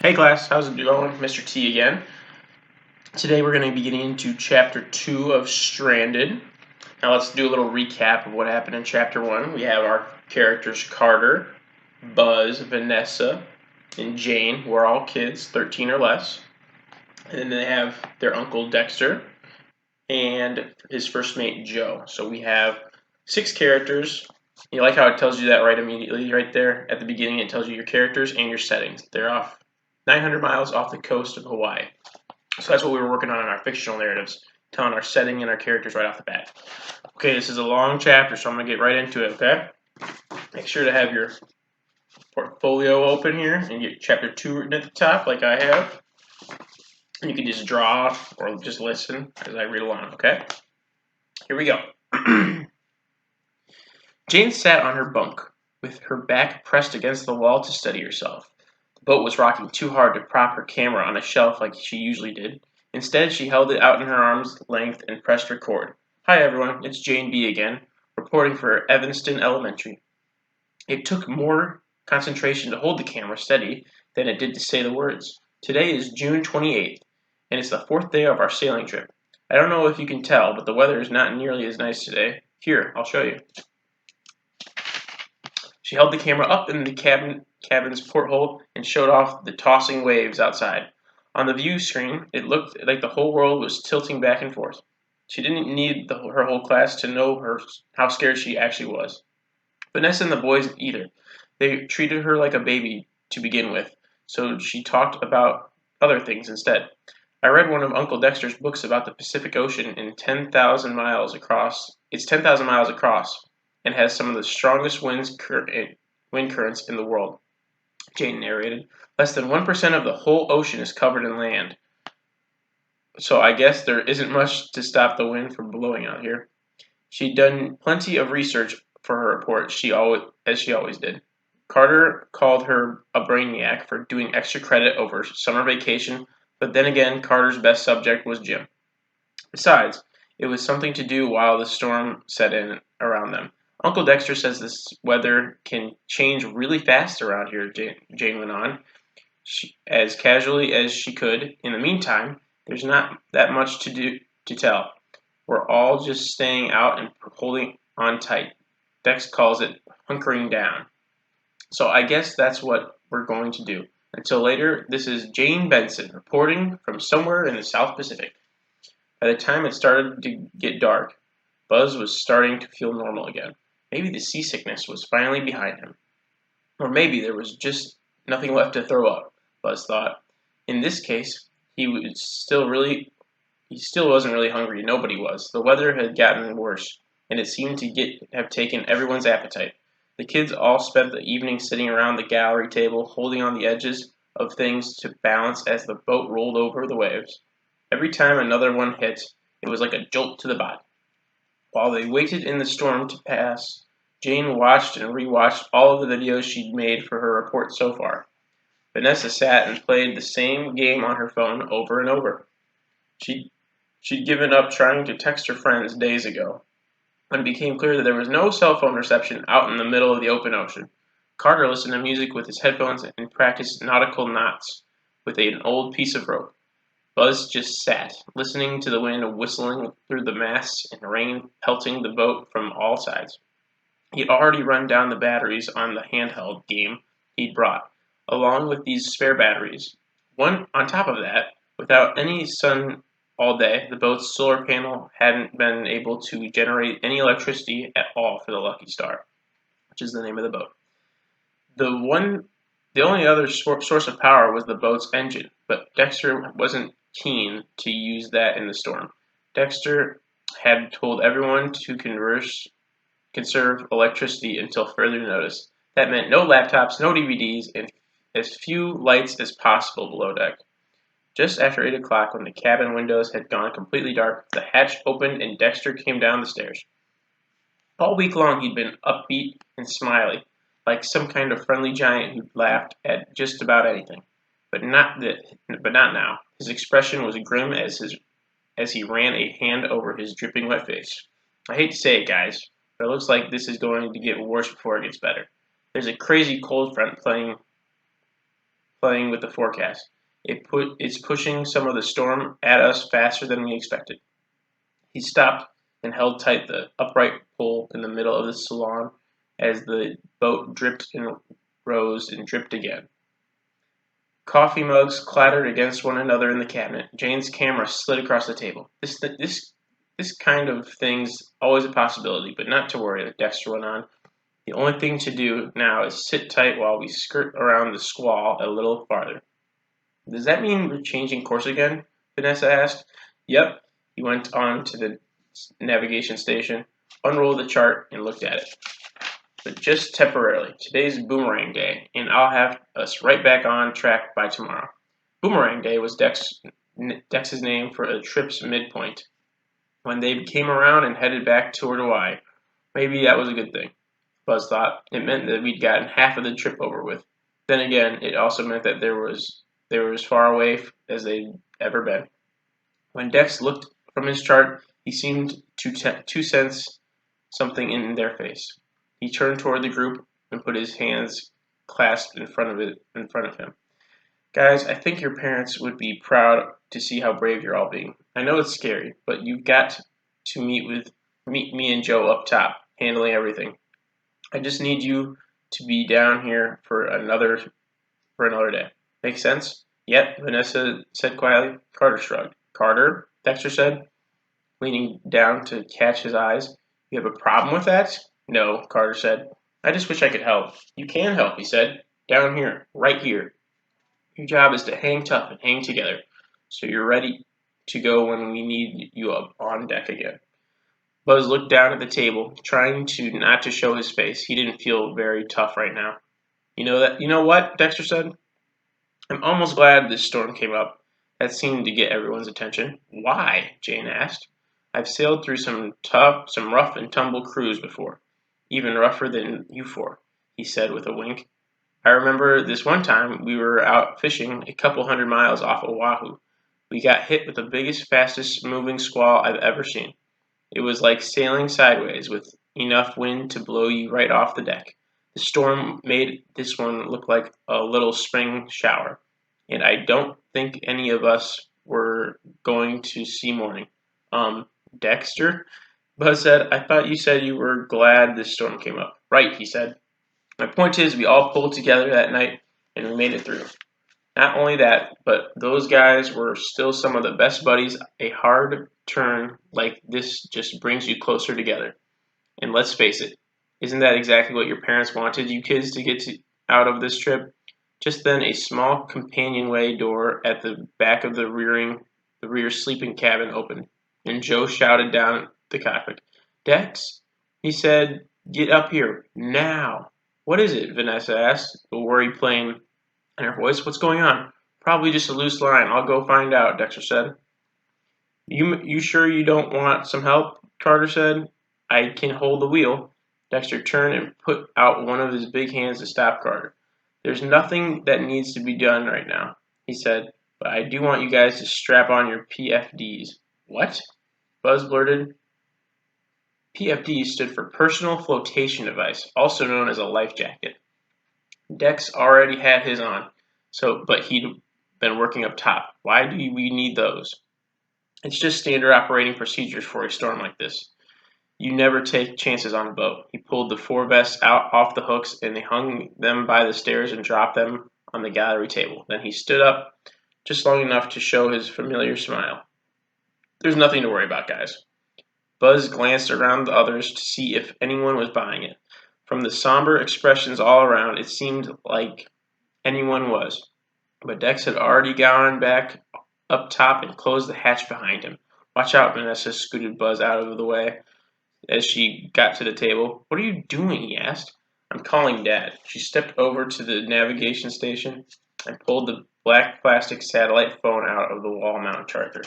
Hey class, how's it going? Mr. T again. Today we're going to be getting into Chapter 2 of Stranded. Now let's do a little recap of what happened in Chapter 1. We have our characters Carter, Buzz, Vanessa, and Jane, who are all kids, 13 or less. And then they have their uncle Dexter and his first mate Joe. So we have 6 characters. You like how it tells you that right immediately, right there at the beginning. It tells you your characters and your settings. They're off 900 miles off the coast of Hawaii. So that's what we were working on in our fictional narratives, telling our setting and our characters right off the bat. Okay, this is a long chapter, so I'm going to get right into it, okay? Make sure to have your portfolio open here and get Chapter 2 written at the top like I have. And you can just draw or just listen as I read along, okay? Here we go. Jane sat on her bunk, with her back pressed against the wall to steady herself. The boat was rocking too hard to prop her camera on a shelf like she usually did. Instead, she held it out in her arm's length and pressed record. Hi everyone, it's Jane B again, reporting for Evanston Elementary. It took more concentration to hold the camera steady than it did to say the words. Today is June 28th, and it's the 4th day of our sailing trip. I don't know if you can tell, but the weather is not nearly as nice today. Here, I'll show you. She held the camera up in the cabin's porthole and showed off the tossing waves outside. On the view screen, it looked like the whole world was tilting back and forth. She didn't need her whole class to know how scared she actually was. Vanessa and the boys either. They treated her like a baby to begin with, so she talked about other things instead. I read one of Uncle Dexter's books about the Pacific Ocean in 10,000 miles across. It's 10,000 miles across and has some of the strongest wind currents in the world, Jane narrated. Less than 1% of the whole ocean is covered in land. So I guess there isn't much to stop the wind from blowing out here. She'd done plenty of research for her report, as she always did. Carter called her a brainiac for doing extra credit over summer vacation, but then again, Carter's best subject was Jim. Besides, it was something to do while the storm set in around them. Uncle Dexter says this weather can change really fast around here, Jane went on, as casually as she could. In the meantime, there's not that much to tell. We're all just staying out and holding on tight. Dex calls it hunkering down. So I guess that's what we're going to do. Until later, this is Jane Benson reporting from somewhere in the South Pacific. By the time it started to get dark, Buzz was starting to feel normal again. Maybe the seasickness was finally behind him. Or maybe there was just nothing left to throw up, Buzz thought. In this case, he still wasn't really hungry. Nobody was. The weather had gotten worse, and it seemed to have taken everyone's appetite. The kids all spent the evening sitting around the gallery table, holding on the edges of things to balance as the boat rolled over the waves. Every time another one hit, it was like a jolt to the body. While they waited in the storm to pass, Jane watched and rewatched all of the videos she'd made for her report so far. Vanessa sat and played the same game on her phone over and over. She'd given up trying to text her friends days ago, when it became clear that there was no cell phone reception out in the middle of the open ocean. Carter listened to music with his headphones and practiced nautical knots with an old piece of rope. Buzz just sat, listening to the wind whistling through the masts and rain pelting the boat from all sides. He'd already run down the batteries on the handheld game he'd brought, along with these spare batteries. One on top of that, without any sun all day, the boat's solar panel hadn't been able to generate any electricity at all for the Lucky Star, which is the name of the boat. The only other source of power was the boat's engine, but Dexter wasn't keen to use that in the storm. Dexter had told everyone to conserve electricity until further notice. That meant no laptops, no DVDs, and as few lights as possible below deck. Just after 8 o'clock, when the cabin windows had gone completely dark, the hatch opened and Dexter came down the stairs. All week long he'd been upbeat and smiley, like some kind of friendly giant who laughed at just about anything. But not now. His expression was grim as he ran a hand over his dripping wet face. I hate to say it, guys, but it looks like this is going to get worse before it gets better. There's a crazy cold front playing playing with the forecast. It's pushing some of the storm at us faster than we expected. He stopped and held tight the upright pole in the middle of the salon as the boat dripped and rose and dripped again. Coffee mugs clattered against one another in the cabinet. Jane's camera slid across the table. This kind of thing's always a possibility, but not to worry, Dexter went on. The only thing to do now is sit tight while we skirt around the squall a little farther. Does that mean we're changing course again? Vanessa asked. Yep. He went on to the navigation station, unrolled the chart, and looked at it. But just temporarily. Today's Boomerang Day, and I'll have us right back on track by tomorrow. Boomerang Day was Dex's name for the trip's midpoint. When they came around and headed back toward Hawaii, maybe that was a good thing, Buzz thought. It meant that we'd gotten half of the trip over with. Then again, it also meant that they were as far away as they'd ever been. When Dex looked from his chart, he seemed to sense something in their face. He turned toward the group and put his hands clasped in front of him. Guys, I think your parents would be proud to see how brave you're all being. I know it's scary, but you've got to meet me and Joe up top, handling everything. I just need you to be down here for another day. Make sense? Yep, Vanessa said quietly. Carter shrugged. Carter, Dexter said, leaning down to catch his eyes. You have a problem with that? No, Carter said. I just wish I could help. You can help, he said. Down here, right here. Your job is to hang tough and hang together, so you're ready to go when we need you up on deck again. Buzz looked down at the table, trying not to show his face. He didn't feel very tough right now. You know what? Dexter said. I'm almost glad this storm came up. That seemed to get everyone's attention. Why? Jane asked. I've sailed through some rough and tumble crews before. Even rougher than you four, he said with a wink. I remember this one time we were out fishing a couple 100 miles off Oahu. We got hit with the biggest, fastest moving squall I've ever seen. It was like sailing sideways with enough wind to blow you right off the deck. The storm made this one look like a little spring shower, and I don't think any of us were going to see morning. Dexter? Buzz said, I thought you said you were glad this storm came up. Right, he said. My point is, we all pulled together that night, and we made it through. Not only that, but those guys were still some of the best buddies. A hard turn like this just brings you closer together. And let's face it, isn't that exactly what your parents wanted you kids to get out of this trip? Just then, a small companionway door at the back of the rear sleeping cabin opened, and Joe shouted down the cockpit, Dex, he said, get up here, now. What is it? Vanessa asked, the worry playing in her voice. What's going on? Probably just a loose line. I'll go find out, Dexter said. You sure you don't want some help? Carter said. I can hold the wheel. Dexter turned and put out one of his big hands to stop Carter. There's nothing that needs to be done right now, he said, but I do want you guys to strap on your PFDs. What? Buzz blurted. PFD stood for Personal Flotation Device, also known as a life jacket. Dex already had his on, but he'd been working up top. Why do we need those? It's just standard operating procedures for a storm like this. You never take chances on a boat. He pulled the 4 vests out off the hooks, and they hung them by the stairs and dropped them on the gallery table. Then he stood up just long enough to show his familiar smile. There's nothing to worry about, guys. Buzz glanced around the others to see if anyone was buying it. From the somber expressions all around, it seemed like anyone was. But Dex had already gone back up top and closed the hatch behind him. Watch out, Vanessa scooted Buzz out of the way as she got to the table. What are you doing? He asked. I'm calling Dad. She stepped over to the navigation station and pulled the black plastic satellite phone out of the wall-mount charger.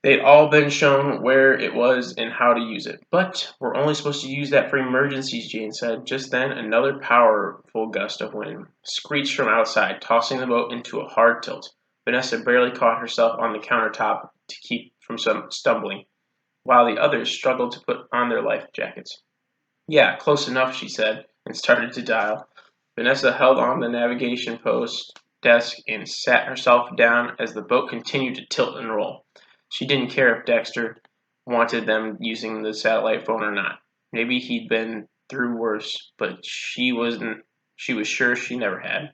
They'd all been shown where it was and how to use it. But we're only supposed to use that for emergencies, Jane said. Just then, another powerful gust of wind screeched from outside, tossing the boat into a hard tilt. Vanessa barely caught herself on the countertop to keep from stumbling, while the others struggled to put on their life jackets. Yeah, close enough, she said, and started to dial. Vanessa held on the navigation post desk and sat herself down as the boat continued to tilt and roll. She didn't care if Dexter wanted them using the satellite phone or not. Maybe he'd been through worse, but she was sure she never had.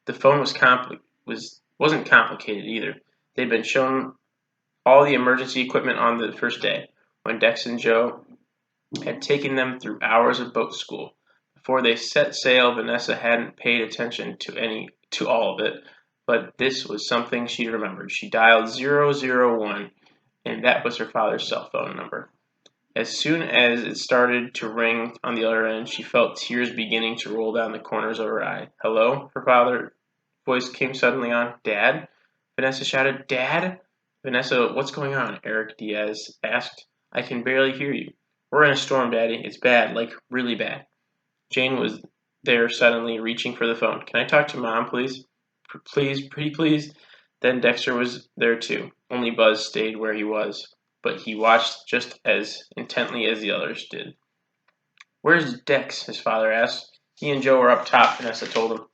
The phone wasn't complicated either. They'd been shown all the emergency equipment on the first day, when Dex and Joe had taken them through hours of boat school. Before they set sail, Vanessa hadn't paid attention to all of it, but this was something she remembered. She dialed 001, and that was her father's cell phone number. As soon as it started to ring on the other end, she felt tears beginning to roll down the corners of her eye. "Hello?" Her father's voice came suddenly on. "Dad?" Vanessa shouted. "Dad?" "Vanessa, what's going on?" Eric Diaz asked. "I can barely hear you." "We're in a storm, Daddy. It's bad, like really bad." Jane was there suddenly, reaching for the phone. "Can I talk to Mom, please?" "Please, pretty please." Then Dexter was there too. Only Buzz stayed where he was, but he watched just as intently as the others did. "Where's Dex?" his father asked. "He and Joe are up top," Vanessa told him.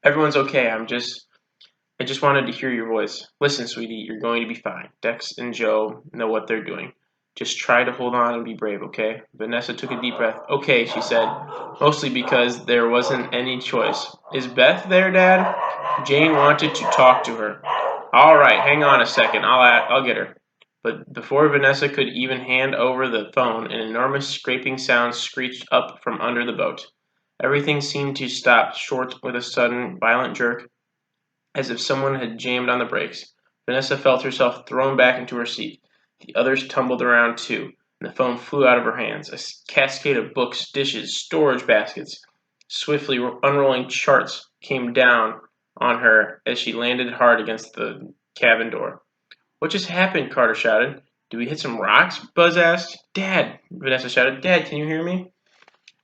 "Everyone's okay. I just wanted to hear your voice. Listen, sweetie, you're going to be fine. Dex and Joe know what they're doing. Just try to hold on and be brave, okay?" Vanessa took a deep breath. "Okay," she said, mostly because there wasn't any choice. "Is Beth there, Dad?" Jane wanted to talk to her. "All right, hang on a second. I'll get her." But before Vanessa could even hand over the phone, an enormous scraping sound screeched up from under the boat. Everything seemed to stop short with a sudden, violent jerk, as if someone had jammed on the brakes. Vanessa felt herself thrown back into her seat. The others tumbled around too, and the phone flew out of her hands. A cascade of books, dishes, storage baskets, swiftly unrolling charts came down on her as she landed hard against the cabin door. "What just happened?" Carter shouted. "Did we hit some rocks?" Buzz asked. "Dad!" Vanessa shouted. "Dad, can you hear me?"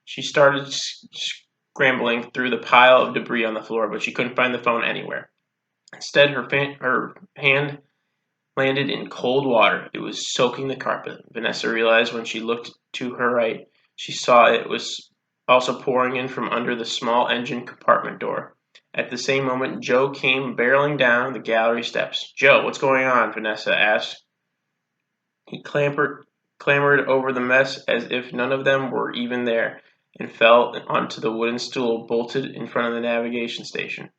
She started scrambling through the pile of debris on the floor, but she couldn't find the phone anywhere. Instead, her hand landed in cold water. It was soaking the carpet. Vanessa realized when she looked to her right. She saw it was also pouring in from under the small engine compartment door. At the same moment, Joe came barreling down the gallery steps. "Joe, what's going on?" Vanessa asked. He clambered over the mess as if none of them were even there, and fell onto the wooden stool bolted in front of the navigation station.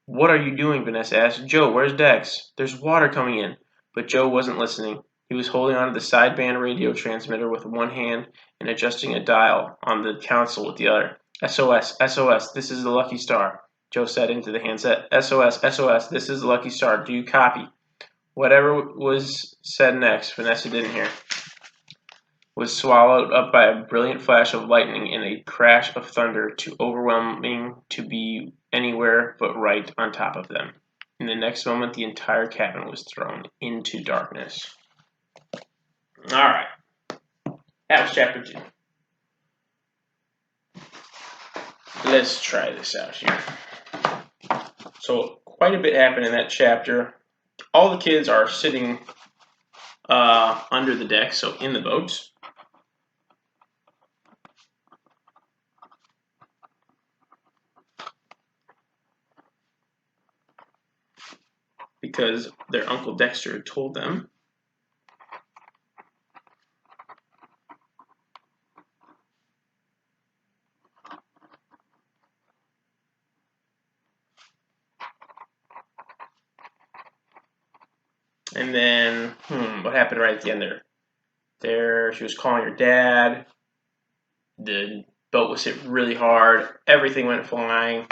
"What are you doing?" Vanessa asked. "Joe, where's Dex? There's water coming in." But Joe wasn't listening. He was holding onto the sideband radio transmitter with one hand and adjusting a dial on the console with the other. "SOS, SOS, this is the Lucky Star," Joe said into the handset. "SOS, SOS, this is the Lucky Star. Do you copy?" Whatever was said next, Vanessa didn't hear. Was swallowed up by a brilliant flash of lightning and a crash of thunder too overwhelming to be anywhere but right on top of them. In the next moment, the entire cabin was thrown into darkness. Alright, that was chapter 2. Let's try this out here. So, quite a bit happened in that chapter. All the kids are sitting under the deck, so in the boat. Because their Uncle Dexter told them. And then, what happened right at the end there? She was calling her dad. The boat was hit really hard. Everything went flying.